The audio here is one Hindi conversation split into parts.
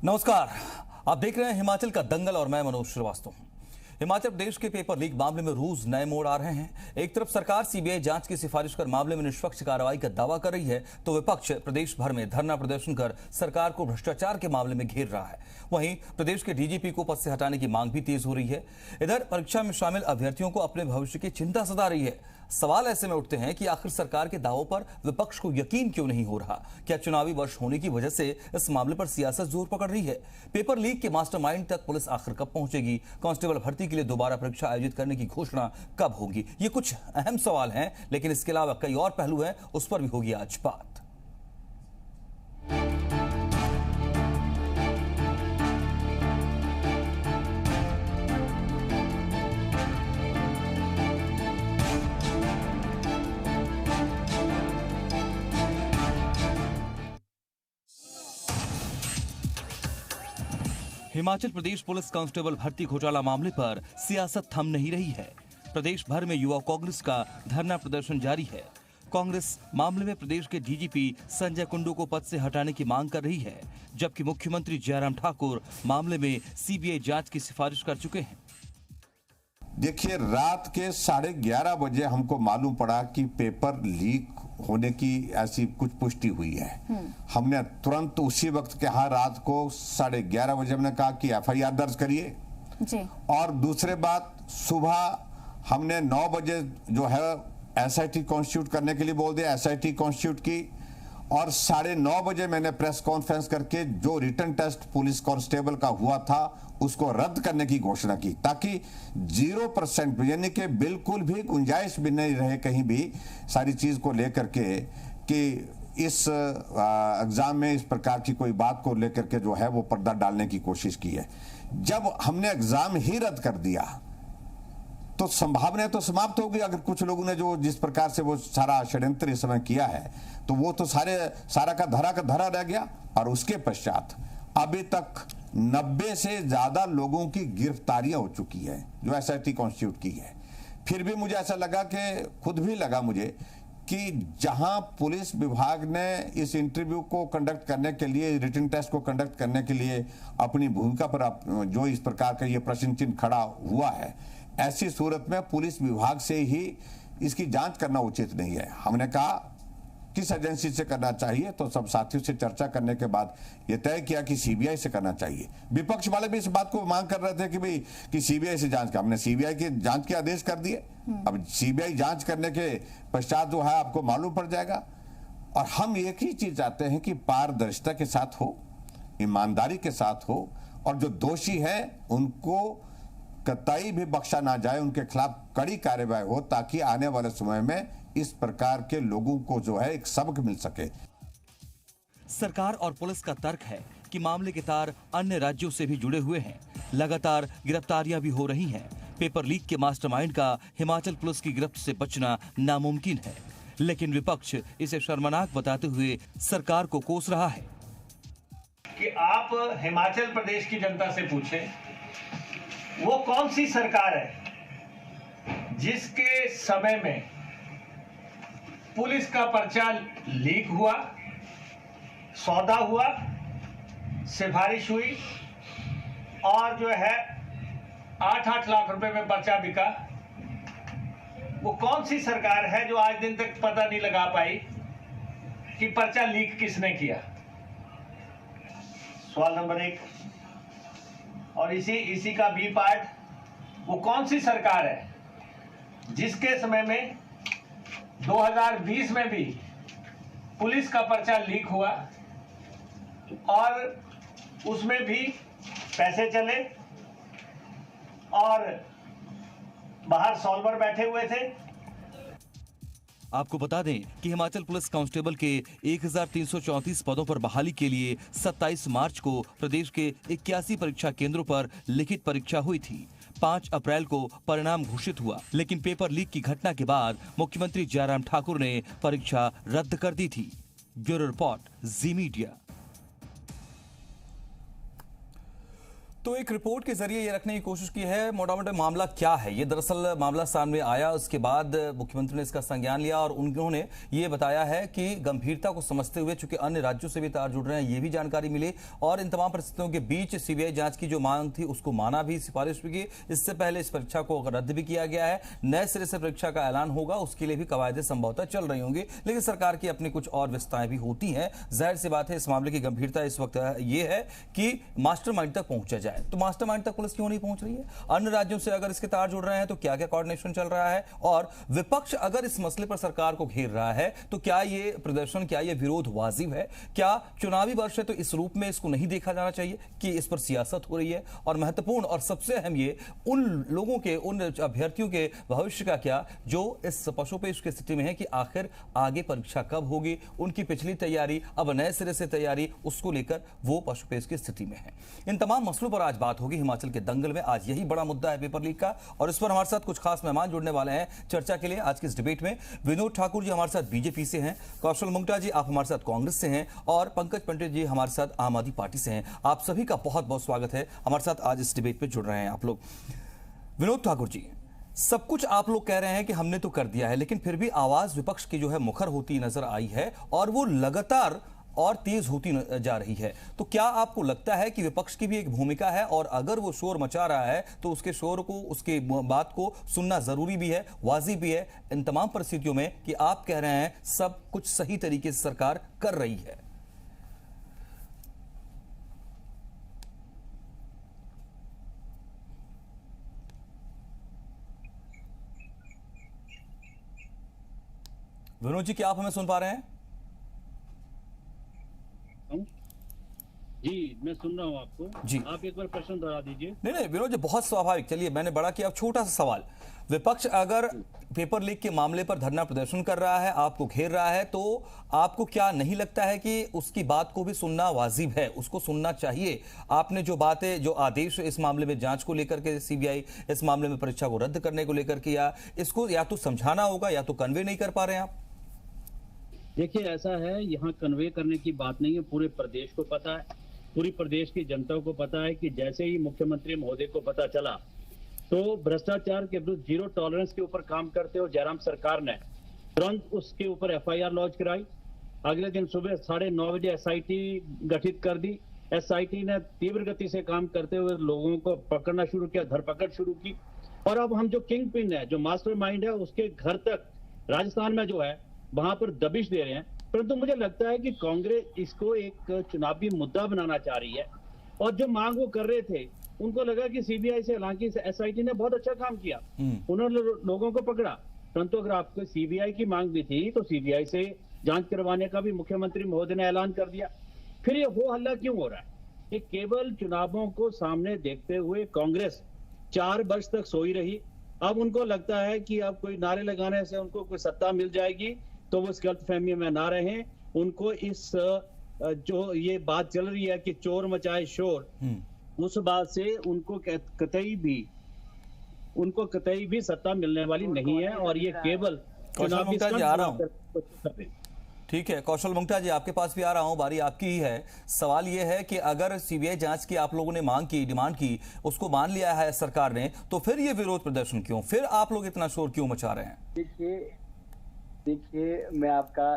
नमस्कार, आप देख रहे हैं हिमाचल का दंगल और मैं मनोज श्रीवास्तव। हिमाचल प्रदेश के पेपर लीक मामले में रोज नए मोड़ आ रहे हैं। एक तरफ सरकार सीबीआई जांच की सिफारिश कर मामले में निष्पक्ष कार्रवाई का दावा कर रही है, तो विपक्ष प्रदेश भर में धरना प्रदर्शन कर सरकार को भ्रष्टाचार के मामले में घेर रहा है। वहीं प्रदेश के डीजीपी को पद से हटाने की मांग भी तेज हो रही है। इधर परीक्षा में शामिल अभ्यर्थियों को अपने भविष्य की चिंता सता रही है। सवाल ऐसे में उठते हैं कि आखिर सरकार के दावों पर विपक्ष को यकीन क्यों नहीं हो रहा? क्या चुनावी वर्ष होने की वजह से इस मामले पर सियासत जोर पकड़ रही है? पेपर लीक के मास्टरमाइंड तक पुलिस आखिर कब पहुंचेगी? कांस्टेबल भर्ती के लिए दोबारा परीक्षा आयोजित करने की घोषणा कब होगी? ये कुछ अहम सवाल हैं, लेकिन इसके अलावा कई और पहलू हैं, उस पर भी होगी आज बात। हिमाचल प्रदेश पुलिस कांस्टेबल भर्ती घोटाला मामले पर सियासत थम नहीं रही है। प्रदेश भर में युवा कांग्रेस का धरना प्रदर्शन जारी है। कांग्रेस मामले में प्रदेश के डीजीपी संजय कुंडू को पद से हटाने की मांग कर रही है, जबकि मुख्यमंत्री जयराम ठाकुर मामले में सीबीआई जांच की सिफारिश कर चुके हैं। देखिए, रात के 11:30 बजे हमको मालूम पड़ा कि पेपर लीक होने की ऐसी कुछ पुष्टि हुई है। हमने तुरंत उसी वक्त कहा, रात को 11:30 बजे हमने कहा कि एफआईआर दर्ज करिए जी। और दूसरे बात, सुबह हमने 9 बजे जो है एसआईटी कॉन्स्टिट्यूट करने के लिए बोल दिया, एसआईटी कॉन्स्टिट्यूट की, और 9:30 बजे मैंने प्रेस कॉन्फ्रेंस करके जो रिटन टेस्ट पुलिस कांस्टेबल का हुआ था उसको रद्द करने की घोषणा की, ताकि 0% यानी कि बिल्कुल भी गुंजाइश भी नहीं रहे कहीं भी सारी चीज को लेकर के कि इस एग्जाम में इस प्रकार की कोई बात को लेकर के जो है वो पर्दा डालने की कोशिश की है। जब हमने एग्जाम ही रद्द कर दिया तो संभावना तो समाप्त होगी। अगर कुछ लोगों ने जो जिस प्रकार से वो सारा षड्यंत्र इस समय किया है तो वो तो सारा का धरा रह गया। और उसके पश्चात अभी तक 90 से ज्यादा लोगों की गिरफ्तारियां हो चुकी है जो एसआईटी कॉन्स्टिट्यूट की है। फिर भी मुझे ऐसा लगा कि खुद भी लगा मुझे कि जहां पुलिस विभाग ने इस इंटरव्यू को कंडक्ट करने के लिए, रिटन टेस्ट को कंडक्ट करने के लिए अपनी भूमिका पर जो इस प्रकार का ये प्रश्न चिन्ह खड़ा हुआ है, ऐसी सूरत में पुलिस विभाग से ही इसकी जांच करना उचित नहीं है। हमने कहा किस एजेंसी से करना चाहिए, तो सब साथियों से चर्चा करने के बाद यह तय किया कि सीबीआई से करना चाहिए। विपक्ष वाले भी इस बात को मांग कर रहे थे कि भाई कि सीबीआई से जांच का, हमने सीबीआई के जांच के आदेश कर दिए। अब सीबीआई जांच करने के पश्चात जो है आपको मालूम पड़ जाएगा। और हम एक ही चीज चाहते हैं कि पारदर्शिता के साथ हो, ईमानदारी के साथ हो, और जो दोषी है उनको कतई भी बख्शा ना जाए, उनके खिलाफ कड़ी कार्रवाई हो, ताकि आने वाले समय में इस प्रकार के लोगों को जो है एक सबक मिल सके। सरकार और पुलिस का तर्क है कि मामले के तार अन्य राज्यों से भी जुड़े हुए हैं। लगातार गिरफ्तारियां भी हो रही हैं। पेपर लीक के मास्टरमाइंड का हिमाचल पुलिस की गिरफ्त से बचना नामुमकिन है, लेकिन विपक्ष इसे शर्मनाक बताते हुए सरकार को कोस रहा है। कि आप हिमाचल प्रदेश की जनता से पूछें, वो कौन सी सरकार है जिसके समय में पुलिस का पर्चा लीक हुआ, सौदा हुआ, सिफारिश हुई और जो है 8-8 लाख रुपए में पर्चा बिका। वो कौन सी सरकार है जो आज दिन तक पता नहीं लगा पाई कि पर्चा लीक किसने किया? सवाल नंबर 1। और इसी का बी पार्ट, वो कौन सी सरकार है जिसके समय में 2020 में भी पुलिस का पर्चा लीक हुआ और उसमें भी पैसे चले और बाहर सॉल्वर बैठे हुए थे। आपको बता दें कि हिमाचल पुलिस कांस्टेबल के 1334 पदों पर बहाली के लिए 27 मार्च को प्रदेश के 81 परीक्षा केंद्रों पर लिखित परीक्षा हुई थी। 5 अप्रैल को परिणाम घोषित हुआ, लेकिन पेपर लीक की घटना के बाद मुख्यमंत्री जयराम ठाकुर ने परीक्षा रद्द कर दी थी। ब्यूरो रिपोर्ट, जी मीडिया। तो एक रिपोर्ट के जरिए ये रखने की कोशिश की है मोटा मोटा मामला क्या है। ये दरअसल मामला सामने आया, उसके बाद मुख्यमंत्री ने इसका संज्ञान लिया और उन्होंने ये बताया है कि गंभीरता को समझते हुए चूंकि अन्य राज्यों से भी तार जुड़ रहे हैं, ये भी जानकारी मिली और इन तमाम परिस्थितियों के बीच सीबीआई जांच की जो मांग थी उसको माना भी, सिफारिश भी की। इससे पहले इस परीक्षा को रद्द भी किया गया है। नए सिरे से परीक्षा का ऐलान होगा, उसके लिए भी कवायदे संभवतः चल रही होंगी, लेकिन सरकार की अपनी कुछ और व्यवस्थाएं भी होती हैं। जाहिर सी बात है इस मामले की गंभीरता इस वक्त ये है कि मास्टरमाइंड तक पहुंचा जाए। तो मास्टरमाइंड तक पुलिस क्यों नहीं पहुंच रही है? अन्य राज्यों से अगर इसके तार जुड़ रहे हैं तो क्या क्या कोऑर्डिनेशन चल रहा है? और विपक्ष अगर इस मसले पर सरकार को घेर रहा है तो क्या ये प्रदर्शन, क्या ये विरोध वाजिब है? क्या चुनावी वर्ष है तो इस रूप में इसको नहीं देखा जाना चाहिए कि इस पर सियासत हो रही है? और महत्वपूर्ण और सबसे अहम ये, उन लोगों के, उन अभ्यर्थियों के भविष्य का क्या जो इस पशुपेश की स्थिति में है कि आखिर आगे परीक्षा कब होगी? उनकी पिछली तैयारी, अब नए सिरे से तैयारी, उसको लेकर वो पशुपेश की स्थिति में है। इन तमाम मसलों पर आज बात होगी हिमाचल के दंगल में। आज यही बड़ा मुद्दा है पेपर लीक का और इस पर हमारे साथ कुछ खास मेहमान जुड़ने वाले हैं चर्चा के लिए आज की इस डिबेट में। विनोद ठाकुर जी हमारे साथ बीजेपी से हैं, कौशल मुंगटा जी आप हमारे साथ कांग्रेस से हैं और पंकज पंडित जी हमारे साथ आम आदमी पार्टी से हैं। आप सभी का बहुत बहुत स्वागत है, हमारे साथ आज इस डिबेट में जुड़ रहे हैं आप लोग। विनोद ठाकुर जी, सब कुछ आप लोग कह रहे हैं कि हमने तो कर दिया है, लेकिन फिर भी आवाज विपक्ष की जो है मुखर होती नजर आई है और वो लगातार और तेज होती जा रही है। तो क्या आपको लगता है कि विपक्ष की भी एक भूमिका है और अगर वो शोर मचा रहा है तो उसके शोर को, उसके बात को सुनना जरूरी भी है, वाजिब भी है इन तमाम परिस्थितियों में कि आप कह रहे हैं सब कुछ सही तरीके से सरकार कर रही है? विनोद जी, क्या आप हमें सुन पा रहे हैं? जी, मैं सुन रहा हूं आपको जी, आप एक बार प्रश्न दोहरा दीजिए। नहीं विनोद जी, बहुत स्वाभाविक। चलिए मैंने बड़ा किया, अब छोटा सा सवाल। विपक्ष अगर पेपर लीक के मामले पर धरना प्रदर्शन कर रहा है, आपको घेर रहा है, तो आपको क्या नहीं लगता है कि उसकी बात को भी सुनना वाजिब है, उसको सुनना चाहिए? आपने जो बातें, जो आदेश इस मामले में जांच को लेकर के सीबीआई इस मामले में परीक्षा को रद्द करने को लेकर किया, इसको या तो समझाना होगा या तो कन्वे नहीं कर पा रहे हैं आप। देखिए, ऐसा है, यहाँ कन्वे करने की बात नहीं है। पूरे प्रदेश को पता है, पूरी प्रदेश की जनता को पता है कि जैसे ही मुख्यमंत्री महोदय को पता चला तो भ्रष्टाचार के विरुद्ध जीरो टॉलरेंस के ऊपर काम करते हुए जयराम सरकार ने तुरंत उसके ऊपर एफआईआर लॉन्च कराई। अगले दिन सुबह 9:30 बजे एसआईटी गठित कर दी। एसआईटी ने तीव्र गति से काम करते हुए लोगों को पकड़ना शुरू किया, धरपकड़ शुरू की और अब हम जो किंग पिन है, जो मास्टरमाइंड है, उसके घर तक राजस्थान में जो है वहां पर दबिश दे रहे हैं। परंतु मुझे लगता है कि कांग्रेस इसको एक चुनावी मुद्दा बनाना चाह रही है और जो मांग वो कर रहे थे उनको लगा कि सीबीआई से, हालांकि एसआईटी ने बहुत अच्छा काम किया, उन्होंने लोगों को पकड़ा, परंतु अगर आपको सीबीआई की मांग भी थी तो सीबीआई से जांच करवाने का भी मुख्यमंत्री महोदय ने ऐलान कर दिया। फिर ये हो हल्ला क्यों हो रहा है? कि केवल चुनावों को सामने देखते हुए कांग्रेस 4 वर्ष तक सोई रही। अब उनको लगता है कि अब कोई नारे लगाने से उनको कोई सत्ता मिल जाएगी, तो वो इस गलतफहमी में ना रहें। उनको इस जो ये बात चल रही है कि चोर मचाए शोर, उस बात से उनको कतई भी सत्ता मिलने वाली नहीं है और ये केवल चुनावी ठीक है। कौशल मुंगटा जी, आपके पास भी आ रहा हूं, बारी आपकी ही है। सवाल ये है कि अगर सीबीआई जांच की आप लोगों ने मांग की, डिमांड की, उसको मान लिया है सरकार ने, तो फिर ये विरोध प्रदर्शन क्यों? फिर आप लोग इतना शोर क्यों मचा रहे हैं? देखिए, मैं आपका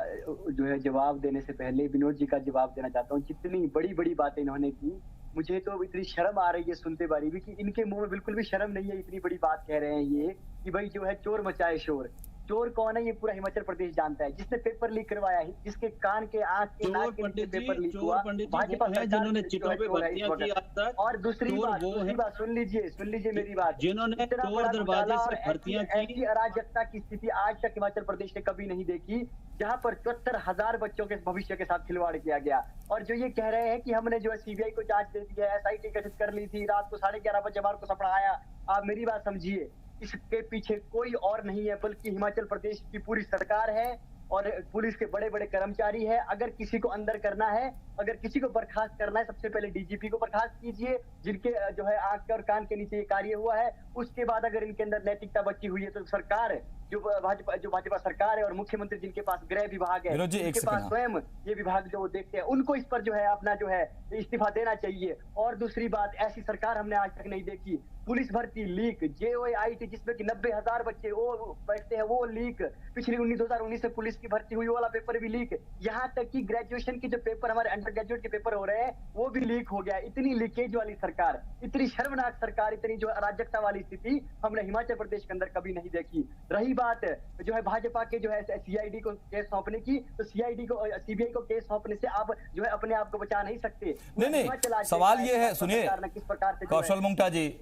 जो है जवाब देने से पहले विनोद जी का जवाब देना चाहता हूँ। जितनी बड़ी बड़ी बातें इन्होंने की, मुझे तो इतनी शर्म आ रही है सुनते बारी भी कि इनके मुंह में बिल्कुल भी शर्म नहीं है। इतनी बड़ी बात कह रहे हैं ये कि भाई जो है चोर मचाए शोर। चोर कौन है ये पूरा हिमाचल प्रदेश जानता है, जिसने पेपर लीक करवाया है, जिसके कान के, आंख के, नाक के नीचे पेपर लीक हुआ, भाजपा जिन्होंने चिटों पे भर्तियां की आज तक। और दूसरी बात सुन लीजिए मेरी बात, जिन्होंने चोर दरवाजे से भर्तियां की। ऐसी अराजकता की स्थिति आज तक हिमाचल प्रदेश ने कभी नहीं देखी, जहां पर 74,000 बच्चों के भविष्य के साथ खिलवाड़ किया गया। और जो ये कह रहे हैं कि हमने जो है सीबीआई को जांच दे दी है, एसआईटी गठित कर ली थी, रात को 11:30 बजे हमारे को सपना आया, आप मेरी बात समझिए, इसके पीछे कोई और नहीं है बल्कि हिमाचल प्रदेश की पूरी सरकार है और पुलिस के बड़े बड़े कर्मचारी है। अगर किसी को अंदर करना है, अगर किसी को बर्खास्त करना है, सबसे पहले डीजीपी को बर्खास्त कीजिए, जिनके जो है आंख और कान के नीचे ये कार्य हुआ है। उसके बाद अगर इनके अंदर नैतिकता बची हुई है तो सरकार जो भाजपा सरकार है और मुख्यमंत्री जिनके पास गृह विभाग है, विनोद जी, एक जिनके सेकंड, पास स्वयं ये विभाग जो देखते हैं, उनको इस पर जो है अपना जो है इस्तीफा देना चाहिए। और दूसरी बात, ऐसी सरकार हमने आज तक नहीं देखी। पुलिस भर्ती लीक, JOIT जिसमें कि 90,000 बच्चे वो बैठते हैं, वो लीक। पिछली 2019 में पुलिस की भर्ती हुई वाला पेपर भी लीक। यहाँ तक कि ग्रेजुएशन के जो पेपर, हमारे अंडर ग्रेजुएट के पेपर हो रहे हैं, वो भी लीक हो गया। इतनी लीकेज वाली सरकार, इतनी शर्मनाक सरकार, इतनी जो अराजकता वाली स्थिति हमने हिमाचल प्रदेश के अंदर कभी नहीं देखी। रही बात जो है भाजपा के जो है CID को केस सौंपने की, तो CBI को केस सौंपने से आप जो है अपने आप को बचा नहीं सकते। नहीं, सवाल ये है, सुनिए किस प्रकार से कौशल मुंगटा जी,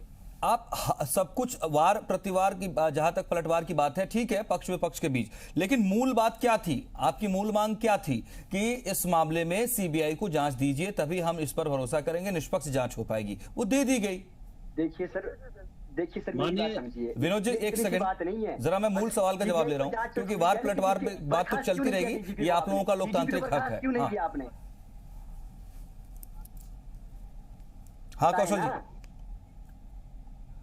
आप सब कुछ वार प्रतिवार की, जहां तक पलटवार की बात है, ठीक है, पक्ष विपक्ष के बीच, लेकिन मूल बात क्या थी? आपकी मूल मांग क्या थी कि इस मामले में CBI को जांच दीजिए, तभी हम इस पर भरोसा करेंगे, निष्पक्ष जांच हो पाएगी। वो दे दी गई। देखिए सर, समझिए विनोद जी, एक सेकंड, जरा मैं मूल सवाल का जवाब ले रहा हूं, क्योंकि वार पलटवार पे बात तो चलती रहेगी, ये आप लोगों का लोकतांत्रिक हक है। क्यों नहीं किया आपने? हाँ कौशल जी,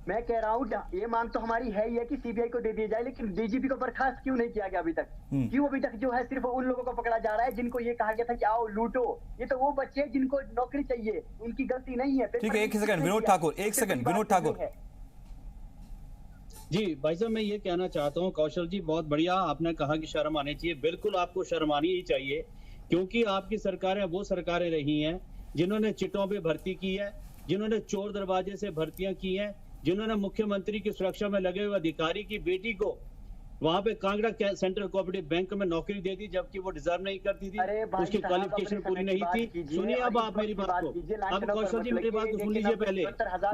मैं कह रहा हूँ ये मांग तो हमारी है ही है कि CBI को दे दिया जाए, लेकिन DGP को बर्खास्त क्यों नहीं किया गया अभी तक? क्यों अभी तक जो है सिर्फ उन लोगों को पकड़ा जा रहा है जिनको ये कहा गया था कि आओ लूटो? ये तो वो बच्चे जिनको नौकरी चाहिए, उनकी गलती नहीं है। ठीक है, एक सेकंड विनोद ठाकुर, एक सेकंड विनोद ठाकुर जी। भाई साहब, मैं ये कहना चाहता हूँ, कौशल जी बहुत बढ़िया आपने कहा कि शर्म आनी चाहिए। बिल्कुल आपको शर्म आनी ही चाहिए, क्योंकि आपकी सरकारें वो सरकारें रही हैं जिन्होंने चिटों पे भर्ती की है, जिन्होंने चोर दरवाजे से भर्तियां की हैं, जिन्होंने मुख्यमंत्री की सुरक्षा में लगे हुए अधिकारी की बेटी को वहां पे कांगड़ा सेंट्रल कोऑपरेटिव बैंक में नौकरी दे दी, जबकि वो डिजर्व नहीं करती थी, उसकी क्वालिफिकेशन पूरी नहीं थी। सुनिए अब आप मेरी बात को, अब कौशल जी मेरी बात को सुन लीजिए पहले।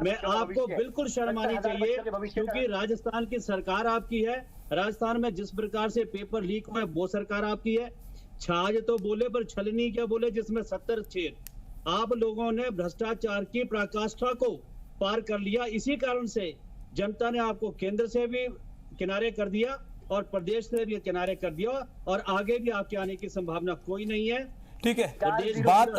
मैं आपको बिल्कुल शर्म आनी चाहिए, क्योंकि राजस्थान की सरकार आपकी है। राजस्थान में जिस प्रकार से पेपर लीक हुए वो सरकार आपकी है। छाछ तो बोले पर छलनी क्या बोले, जिसमें 70 छेद। आप लोगों ने भ्रष्टाचार की पराकाष्ठा को पार कर लिया। इसी कारण से जनता ने आपको केंद्र से भी किनारे कर दिया और प्रदेश से भी किनारे कर दिया, और आगे भी आपके आने की संभावना कोई नहीं है। ठीक है,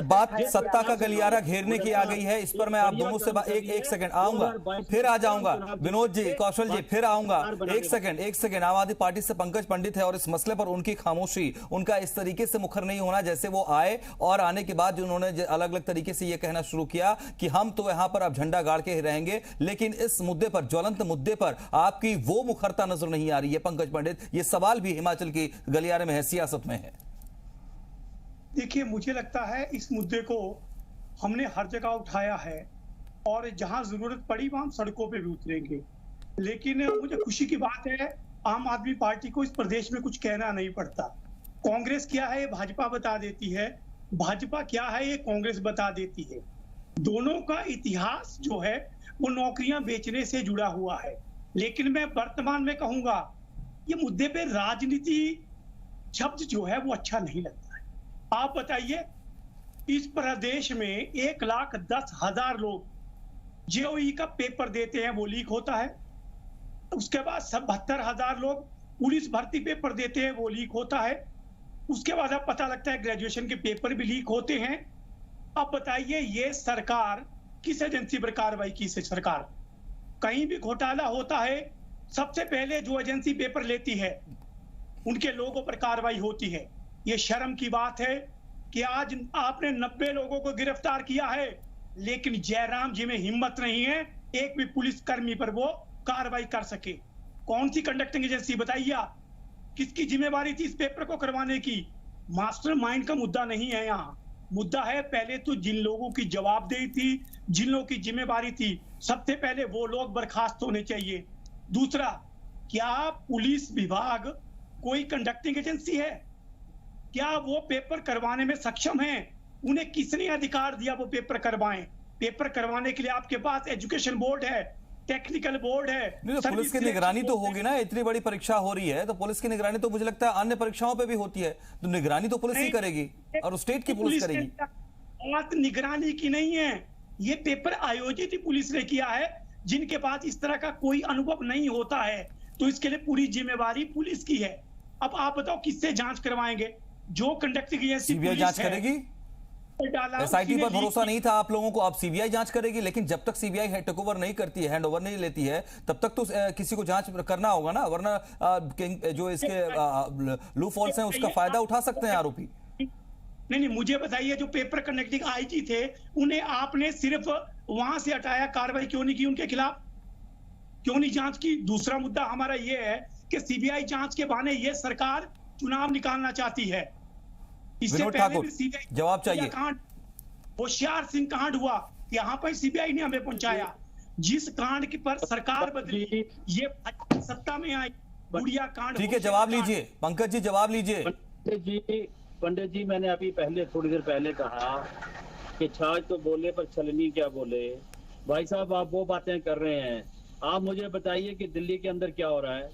बात सत्ता का गलियारा घेरने की आ गई है। इस पर मैं आप दोनों से एक सेकंड आऊंगा, फिर आ जाऊंगा। विनोद जी, कौशल जी, फिर आऊंगा। एक सेकंड आम आदमी पार्टी से पंकज पंडित है और इस मसले पर उनकी खामोशी, उनका इस तरीके से मुखर नहीं होना जैसे वो आए और आने के बाद उन्होंने अलग अलग तरीके से ये कहना शुरू किया कि हम तो यहां पर अब झंडा गाड़ के ही रहेंगे, लेकिन इस मुद्दे पर, ज्वलंत मुद्दे पर आपकी वो मुखरता नजर नहीं आ रही है। पंकज पंडित, ये सवाल भी हिमाचल की गलियारे में है, सियासत में है। देखिए, मुझे लगता है इस मुद्दे को हमने हर जगह उठाया है और जहां जरूरत पड़ी वहां हम सड़कों पे भी उतरेंगे। लेकिन मुझे खुशी की बात है, आम आदमी पार्टी को इस प्रदेश में कुछ कहना नहीं पड़ता। कांग्रेस क्या है ये भाजपा बता देती है, भाजपा क्या है ये कांग्रेस बता देती है। दोनों का इतिहास जो है वो नौकरियां बेचने से जुड़ा हुआ है। लेकिन मैं वर्तमान में कहूंगा, ये मुद्दे पे राजनीति शब्द जो है वो अच्छा नहीं लगता। आप बताइए, इस प्रदेश में 1,10,000 लोग JOE का पेपर देते हैं, वो लीक होता है। उसके बाद 72,000 लोग पुलिस भर्ती पेपर देते हैं, वो लीक होता है। उसके बाद अब पता लगता है ग्रेजुएशन के पेपर भी लीक होते हैं। अब बताइए, ये सरकार किस एजेंसी पर कार्रवाई की? से सरकार कहीं भी घोटाला होता है, सबसे पहले जो एजेंसी पेपर लेती है उनके लोगों पर कार्रवाई होती है। ये शर्म की बात है कि आज आपने 90 लोगों को गिरफ्तार किया है, लेकिन जयराम जी में हिम्मत नहीं है एक भी पुलिसकर्मी पर वो कार्रवाई कर सके। कौन सी कंडक्टिंग एजेंसी बताइए आप, किसकी जिम्मेवारी थी इस पेपर को करवाने की? मास्टरमाइंड का मुद्दा नहीं है यहाँ। मुद्दा है पहले तो जिन लोगों की जवाबदेही थी, जिन लोगों की जिम्मेवारी थी, सबसे पहले वो लोग बर्खास्त होने चाहिए। दूसरा, क्या पुलिस विभाग कोई कंडक्टिंग एजेंसी है? क्या वो पेपर करवाने में सक्षम है? उन्हें किसने अधिकार दिया वो पेपर करवाएं? पेपर करवाने के लिए आपके पास एजुकेशन बोर्ड है, टेक्निकल बोर्ड है। तो पुलिस की निगरानी तो होगी ना, इतनी बड़ी परीक्षा हो रही है तो पुलिस की निगरानी तो मुझे लगता है अन्य परीक्षाओं पे भी होती है, तो निगरानी तो पुलिस ही करेगी और स्टेट की पुलिस करेगी। बात निगरानी की नहीं है, ये पेपर आयोजित ही पुलिस ने किया है। जिनके पास इस तरह का कोई अनुभव नहीं होता है तो इसके लिए पूरी जिम्मेवारी पुलिस की है। अब आप बताओ किससे जांच करवाएंगे? जो कंडक्टिंग एजेंसी CBI जांच करेगी? डाला एसआईटी उसी पर ने भरोसा लीक नहीं था आप लोगों को, अब सीबीआई जांच करेगी, लेकिन जब तक सीबीआई टेक ओवर नहीं करती है, हैंड ओवर नहीं लेती है, तब तक तो किसी को जांच करना होगा ना, वरना जो इसके लूप होल्स हैं उसका फायदा उठा सकते हैं आरोपी। नहीं, मुझे बताइए, जो पेपर कनेक्टिंग आईजी थे उन्हें आपने सिर्फ वहां से हटाया, कार्रवाई क्यों नहीं की उनके खिलाफ, क्यों नहीं जांच की? दूसरा मुद्दा हमारा ये है कि सीबीआई जांच के बहाने ये सरकार चुनाव निकालना चाहती है। इससे विनोद पहले ठाकुर, भी सीबीआई जवाब चाहिए। कांड, होशियार सिंह कांड हुआ, यहाँ पर सीबीआई ने हमें पहुंचाया। जिस कांड की पर सरकार बदली, ये सत्ता में आई, बुढ़िया कांड। ठीक है, जवाब लीजिए पंकज जी, जवाब लीजिए। पंडित जी, मैंने अभी पहले थोड़ी देर पहले कहा कि छाछ तो बोले पर छलनी क्या बोले। भाई साहब, आप वो बातें कर रहे हैं। आप मुझे बताइए कि दिल्ली के अंदर क्या हो रहा है।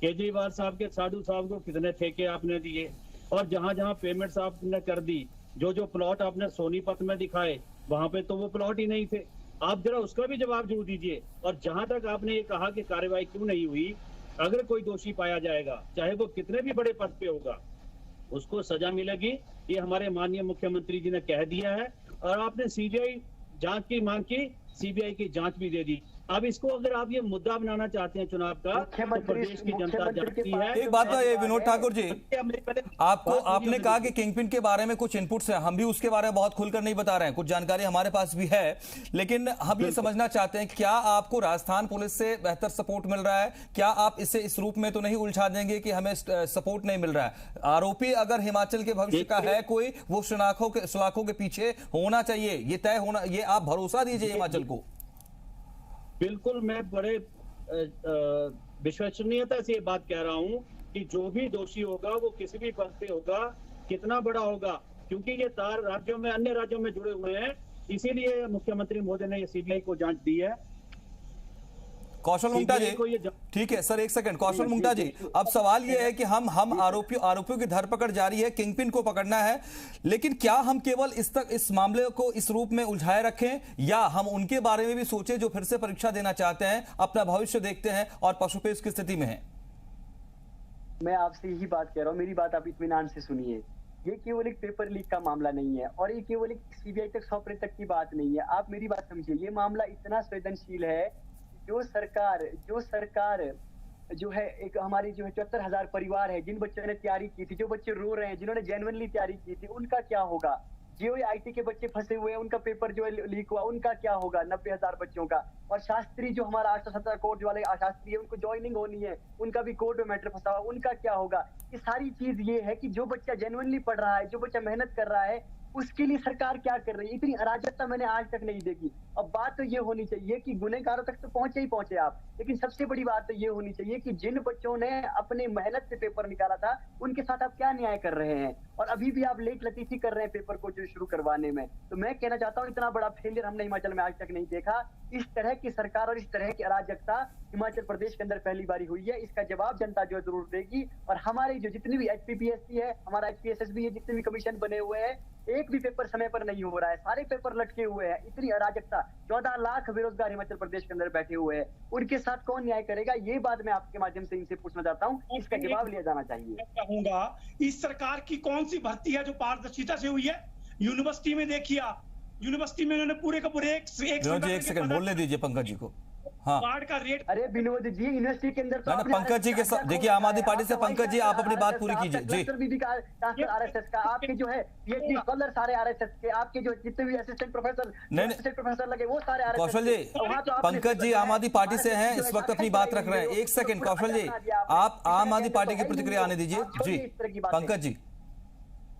केजरीवाल साहब के साधु साहब को कितने ठेके आपने दिए, और जहां जहां पेमेंट्स आपने कर दी, जो जो प्लॉट आपने सोनीपत में दिखाए, वहां पे तो वो प्लॉट ही नहीं थे। आप जरा उसका भी जवाब जरूर दीजिए। और जहां तक आपने ये कहा कि कार्रवाई क्यों नहीं हुई, अगर कोई दोषी पाया जाएगा, चाहे वो कितने भी बड़े पद पे होगा, उसको सजा मिलेगी। ये हमारे माननीय मुख्यमंत्री जी ने कह दिया है। और आपने सीबीआई जांच की मांग की, सीबीआई की जांच भी दे दी। अब इसको अगर आप ये मुद्दा बनाना चाहते हैं चुनाव का, तो प्रदेश की जनता जानती है। एक बात है विनोद ठाकुर जी, आपको आपने कहा कि किंगपिन के बारे में कुछ इनपुट्स हैं, हम भी उसके बारे में बहुत खुलकर नहीं बता रहे हैं, कुछ जानकारी हमारे पास भी है, लेकिन हम ये समझना चाहते हैं, क्या आपको राजस्थान पुलिस से बेहतर सपोर्ट मिल रहा है? क्या आप इसे इस रूप में तो नहीं उलझा देंगे कि हमें सपोर्ट नहीं मिल रहा है? आरोपी अगर हिमाचल के भविष्य का है कोई, वो सलाखों के पीछे होना चाहिए, ये तय होना, ये आप भरोसा दीजिए हिमाचल को। बिल्कुल, मैं बड़े विश्वसनीयता से ये बात कह रहा हूं कि जो भी दोषी होगा वो किसी भी पद पे होगा, कितना बड़ा होगा, क्योंकि ये तार राज्यों में, अन्य राज्यों में जुड़े हुए हैं। इसीलिए मुख्यमंत्री महोदय ने ये सीबीआई को जांच दी है। कौशल मुंगटा जी, ठीक है सर, एक सेकंड। कौशल मुंगटा जी, अब सवाल यह है कि हम आरोपियों की धरपकड़ जारी है, किंगपिन को पकड़ना है, लेकिन क्या हम केवल इस मामले को इस रूप में उलझाए रखें, या हम उनके बारे में भी सोचें जो फिर से परीक्षा देना चाहते हैं, अपना भविष्य देखते हैं और पशुपेश की स्थिति में है? मैं आपसे यही बात कह रहा हूँ, मेरी बात आप इत्मीनान से सुनिए। ये केवल एक पेपर लीक का मामला नहीं है, और ये केवल एक सीबीआई तक सौंपने तक की बात नहीं है। आप मेरी बात समझिए, ये मामला इतना संवेदनशील है। जो सरकार जो है, एक हमारी जो है 74,000 परिवार है, जिन बच्चों ने तैयारी की थी, जो बच्चे रो रहे हैं, जिन्होंने जेन्युइनली तैयारी की थी, उनका क्या होगा? जो आईटी के बच्चे फंसे हुए हैं, उनका पेपर जो है लीक हुआ, उनका क्या होगा? 90,000 बच्चों का। और शास्त्री जो हमारा 817 कोर्ट वाले शास्त्री है, उनको ज्वाइनिंग होनी है, उनका भी कोर्ट में मैटर फंसा हुआ, उनका क्या होगा? ये सारी चीज ये है कि जो बच्चा जेन्युइनली पढ़ रहा है, जो बच्चा मेहनत कर रहा है, उसके लिए सरकार क्या कर रही है? इतनी अराजकता मैंने आज तक नहीं देखी। अब बात तो ये होनी चाहिए कि गुनहगारों तक तो पहुंचे ही पहुंचे आप, लेकिन सबसे बड़ी बात तो ये होनी चाहिए कि जिन बच्चों ने अपने मेहनत से पेपर निकाला था, उनके साथ आप क्या न्याय कर रहे हैं? और अभी भी आप लेट लतीफी कर रहे हैं पेपर को जो शुरू करवाने में। तो मैं कहना चाहता हूँ, इतना बड़ा फेलियर हमने हिमाचल में आज तक नहीं देखा। इस तरह की सरकार और इस तरह की अराजकता हिमाचल प्रदेश के अंदर पहली बारी हुई है। इसका जवाब जनता जो जरूर देगी। और हमारी जो जितनी भी HPPSC है, हमारा HPSS भी है, जितने भी कमीशन बने हुए हैं, एक भी पेपर समय पर नहीं हो रहा है, सारे पेपर लटके हुए हैं। इतनी अराजकता, 14 लाख बेरोजगार हिमाचल प्रदेश के अंदर बैठे हुए हैं, उनके साथ कौन न्याय करेगा? ये बात मैं आपके माध्यम से इनसे पूछना चाहता हूँ, इसका जवाब लिया जाना चाहिए। मैं कहूंगा, इस सरकार की कौन सी भर्ती है जो पारदर्शिता से हुई है? यूनिवर्सिटी में देखिए आप, यूनिवर्सिटी में उन्होंने पूरे का पूरे एक सेकंड बोलने दीजिए पंकज जी को। हाँ, कार्ड का रेट। अरे विनोद जी, यूनिवर्सिटी के अंदर तो पंकज जी के साथ देखिए, आम आदमी पार्टी से पंकज जी आप अपनी बात पूरी कीजिए जी। RSS का, आपके जो है PhD स्कॉलर सारे RSS के, आपके जो जितने भी असिस्टेंट प्रोफेसर लगे वो सारे RSS। कौशल जी, पंकज जी आम आदमी पार्टी से हैं, इस वक्त अपनी बात रख रहे हैं। एक सेकंड कौशल जी, आप आम आदमी पार्टी की प्रतिक्रिया आने दीजिए जी। पंकज जी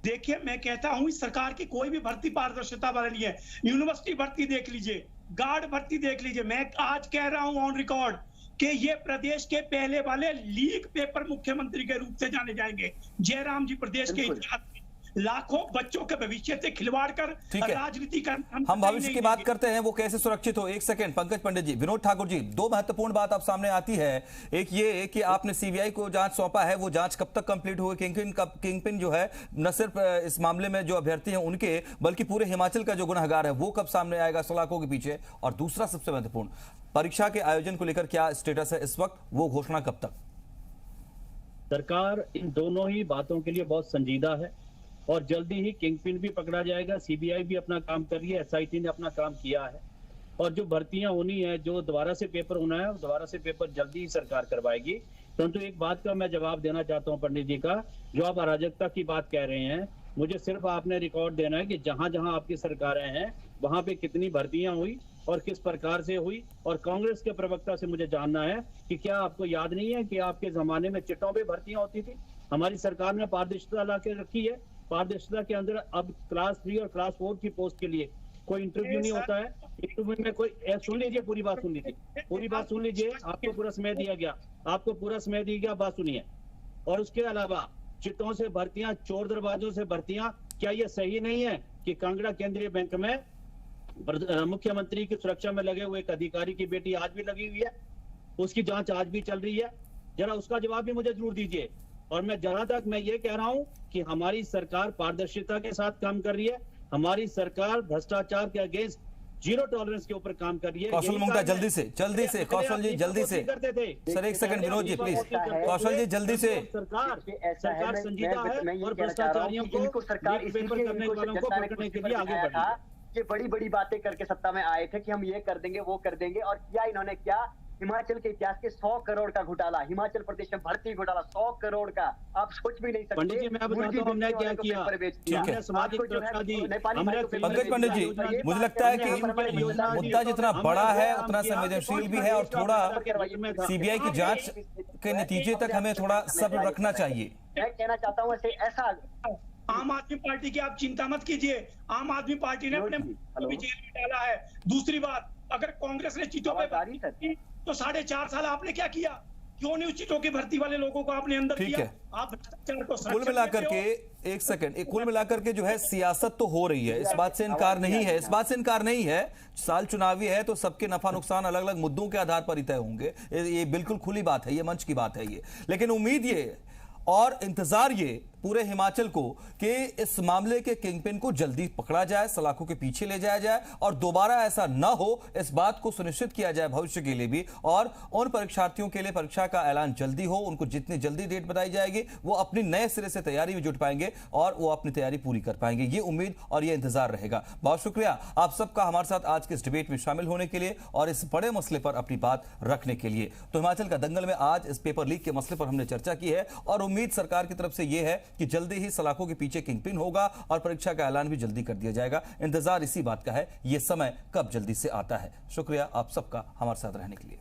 देखिए, मैं कहता हूं इस सरकार की कोई भी भर्ती पारदर्शिता वाली नहीं है। यूनिवर्सिटी भर्ती देख लीजिए, गार्ड भर्ती देख लीजिए। मैं आज कह रहा हूं ऑन रिकॉर्ड कि ये प्रदेश के पहले वाले लीक पेपर मुख्यमंत्री के रूप से जाने जाएंगे। जयराम जी प्रदेश के इतिहास में लाखों बच्चों के भविष्य से खिलवाड़ कर राजनीति कर, हम भविष्य की बात करते हैं, वो कैसे सुरक्षित हो। एक सेकंड पंकज पंडित जी, विनोद ठाकुर जी, दो महत्वपूर्ण बात आप सामने आती है। एक ये कि आपने सीबीआई को जांच सौंपा है, वो जांच कब तक कंप्लीट होगी? किंगपिन जो है, न सिर्फ इस मामले में जो अभ्यर्थी हैं उनके, बल्कि पूरे हिमाचल का जो गुनहगार है वो कब सामने आएगा सलाखों के पीछे? और दूसरा सबसे महत्वपूर्ण, परीक्षा के आयोजन को लेकर क्या स्टेटस है इस वक्त, वो घोषणा कब तक? सरकार इन दोनों ही बातों के लिए बहुत संजीदा है। और जल्दी ही किंगपिन भी पकड़ा जाएगा। सीबीआई भी अपना काम कर रही है, एसआईटी ने अपना काम किया है, और जो भर्तियां होनी है, जो दोबारा से पेपर होना है, दोबारा से पेपर जल्दी ही सरकार करवाएगी। परंतु एक बात का मैं जवाब देना चाहता हूं पंडित जी का, जो आप अराजकता की बात कह रहे हैं, मुझे सिर्फ आपने रिकॉर्ड देना है कि जहां जहां आपकी सरकारें हैं वहां पे कितनी भर्तियां हुई और किस प्रकार से हुई। और कांग्रेस के प्रवक्ता से मुझे जानना है कि क्या आपको याद नहीं है कि आपके जमाने में चिटों पे भर्तियां होती थी? हमारी सरकार ने पारदर्शिता ला के रखी है। पारदर्शिता के अंदर अब क्लास 3 और क्लास 4 की पोस्ट के लिए कोई इंटरव्यू नहीं होता है। इंटरव्यू में कोई सुन लीजिए, पूरी बात सुन लीजिए, पूरी बात सुन लीजिए, आपको पूरा समय दिया गया, आपको पूरा समय दिया गया, बात सुनिए। और उसके अलावा चिटों से भर्तियां, चोर दरवाजों से भर्तियां, क्या ये सही नहीं है कि कांगड़ा केंद्रीय बैंक में मुख्यमंत्री की सुरक्षा में लगे हुए एक अधिकारी की बेटी आज भी लगी हुई है, उसकी जांच आज भी चल रही है? जरा उसका जवाब भी मुझे जरूर दीजिए। और मैं जहां तक मैं ये कह रहा हूं कि हमारी सरकार पारदर्शिता के साथ काम कर रही है, हमारी सरकार भ्रष्टाचार के अगेंस्ट जीरो टॉलरेंस के ऊपर काम कर रही है। कौशल मुंगदा, जल्दी से कौशल जी, जल्दी से सर, एक सेकंड विनोद जी प्लीज, कौशल जी जल्दी से। सरकार संजीदा है और भ्रष्टाचारियों को सरकार पेपर करने वालों को पकड़ने के लिए आगे बढ़ रही है। ये बड़ी बड़ी बातें करके सत्ता में आए थे कि हम ये कर देंगे, वो कर देंगे, और किया इन्होंने क्या? हिमाचल के इतिहास के 100 करोड़ का घोटाला, हिमाचल प्रदेश में भर्ती घोटाला 100 करोड़ का, आप सोच भी नहीं सकते। पंडित जी, मैं बताता हूं हमने क्या किया। हमने सामाजिक सुरक्षा दी, पंकज पंडित जी, मुझे लगता है कि मुद्दा जितना बड़ा है उतना संवेदनशील भी है, और थोड़ा सीबीआई की जांच के नतीजे तक हमें थोड़ा सब्र रखना चाहिए। मैं कहना चाहता हूँ ऐसा आम आदमी पार्टी की आप चिंता मत कीजिए, आम आदमी पार्टी ने अपने भी जेल में डाला है। दूसरी बात, अगर कांग्रेस ने चीटों पे तो 4.5 साल आपने क्या किया? क्यों नहीं उस चीटों की भर्ती वाले लोगों को आपने अंदर किया? आप भ्रष्टाचार को कुल मिलाकर के एक सेकंड, कुल मिलाकर के जो है सियासत तो हो रही है, इस बात से इनकार नहीं है, इस बात से इनकार नहीं है। साल चुनावी है तो सबके नफा नुकसान अलग अलग मुद्दों के आधार पर ही तय होंगे, ये बिल्कुल खुली बात है, ये मंच की बात है ये। लेकिन उम्मीद ये और इंतजार ये पूरे हिमाचल को कि इस मामले के किंगपिन को जल्दी पकड़ा जाए, सलाखों के पीछे ले जाया जाए, और दोबारा ऐसा न हो इस बात को सुनिश्चित किया जाए भविष्य के लिए भी। और उन परीक्षार्थियों के लिए परीक्षा का ऐलान जल्दी हो, उनको जितनी जल्दी डेट बताई जाएगी वो अपनी नए सिरे से तैयारी में जुट पाएंगे और वो अपनी तैयारी पूरी कर पाएंगे। ये उम्मीद और ये इंतजार रहेगा। बहुत शुक्रिया आप सबका हमारे साथ आज के इस डिबेट में शामिल होने के लिए और इस बड़े मसले पर अपनी बात रखने के लिए। तो हिमाचल का दंगल में आज इस पेपर लीक के मसले पर हमने चर्चा की है, और उम्मीद सरकार की तरफ से यह है कि जल्दी ही सलाखों के पीछे किंगपिन होगा और परीक्षा का ऐलान भी जल्दी कर दिया जाएगा। इंतजार इसी बात का है, यह समय कब जल्दी से आता है। शुक्रिया आप सबका हमारे साथ रहने के लिए।